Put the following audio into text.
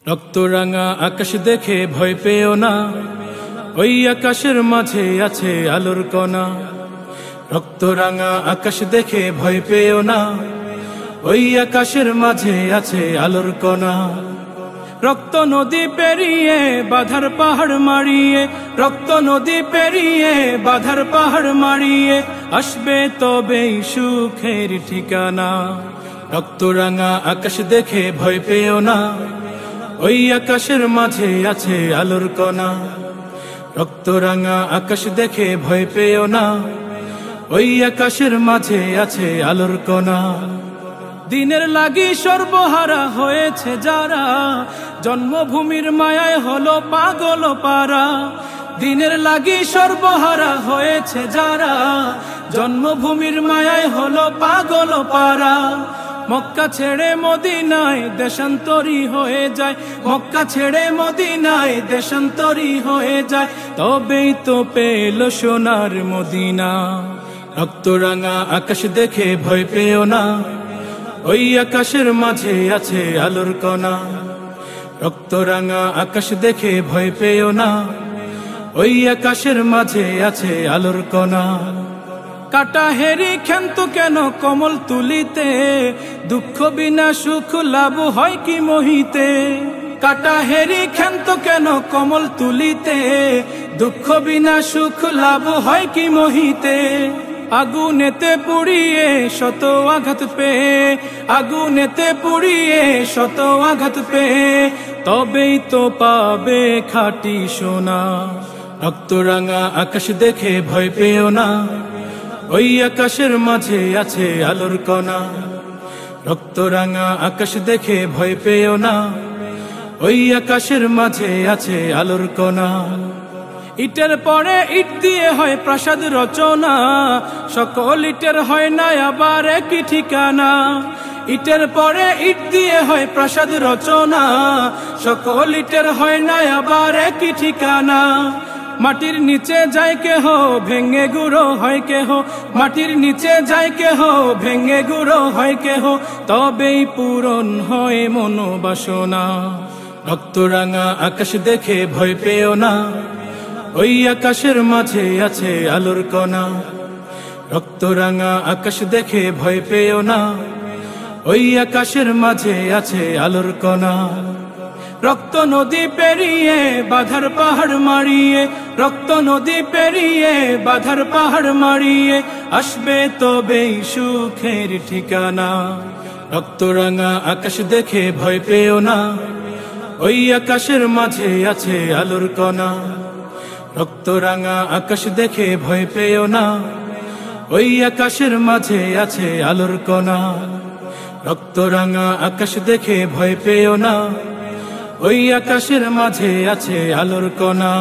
রক্তরাঙা আকাশ দেখে ভয় পেও না, ওই আকাশের মাঝে আছে আলোর কণা। রক্তরাঙা আকাশ দেখে ভয় পেও না, ওই আকাশের মাঝে আছে আলোর কণা। রক্ত নদী পেরিয়ে বাধার পাহাড় মারিয়ে, রক্ত নদী পেরিয়ে বাধার পাহাড় মারিয়ে আসবে তবেই সুখের ঠিকানা। রক্তরাঙা আকাশ দেখে ভয় পেও না, ওই আকাশের মাঝে আছে আলোর কণা। রক্তরাঙা আকাশ দেখে ভয় পেও না, ওই আকাশের মাঝে আছে আলোর কণা। দিনের লাগি সর্বহারা হয়েছে যারা, জন্মভূমির মায়ায় হলো পাগল পারা। দিনের লাগি সর্বহারা হয়েছে যারা, জন্মভূমির মায়ায় হলো পাগল পারা। মক্কা ছেড়ে মদিনায় দেশান্তরী হয়ে যায়, মক্কা ছেড়ে মদিনায় দেশান্তরী হয়ে যায়, তবেই তো পেল সোনার মদিনা। রক্তরাঙা আকাশ দেখে ভয় পেও না, ওই আকাশের মাঝে আছে আলোর কণা। রক্তরাঙা আকাশ দেখে ভয় পেও না, ওই আকাশের মাঝে আছে আলোর কণা। কাটা হেরি ক্ষান্ত কেন কমল তুলিতে, দুঃখ বিনা সুখ লাভ হয় কি মোহিতে। কাটা হেরি ক্ষান্ত কেন কমল তুলিতে, দুঃখ বিনা সুখ লাভ হয় কি মোহিতে। আগুনেতে পুড়িয়ে শত আঘাত পেয়ে, আগুনেতে পুড়িয়ে শত আঘাত পেয়ে, তবেই তো পাবে খাঁটি সোনা। রক্তরাঙা আকাশ দেখে ভয় পেও না, ওই আকাশের মাঝে আছে আলোর কণা। রক্তরাঙা আকাশ দেখে ভয় পেও না, ওই আকাশের মাঝে আছে আলোর কণা। ইটের পরে ইট দিয়ে হয় প্রাসাদ রচনা, সকল ইটের হয় না আবার একই ঠিকানা। ইটের পরে ইট দিয়ে হয় প্রাসাদ রচনা, সকল ইটের হয় না আবার একই ঠিকানা। মাটির নিচে যায় কেহ ভেঙে গুঁড়ো হয় কেহ, মাটির নিচে যায় কেহ ভেঙে গুঁড়ো হয় কেহ, তবেই পূরণ হয় মনোবাসনা। রক্তরাঙা আকাশ দেখে ভয় পেও না, ওই আকাশের মাঝে আছে আলোর কণা। রক্তরাঙা আকাশ দেখে ভয় পেও না, ওই আকাশের মাঝে আছে আলোর কণা। রক্ত নদী পেরিয়ে বাধার পাহাড় মারিয়ে, রক্ত নদী পেরিয়ে বাধার পাহাড় মারিয়ে আসবে তবেই সুখের ঠিকানা। রক্তরাঙা আকাশ দেখে ভয় পেও না, ওই আকাশের মাঝে আছে আলোর কণা। রক্তরাঙা আকাশ দেখে ভয় পেও না, ওই আকাশের মাঝে আছে আলোর কণা। রক্তরাঙা আকাশ দেখে ভয় পেও না, ওই আকাশের মাঝে আছে আলোর কণা।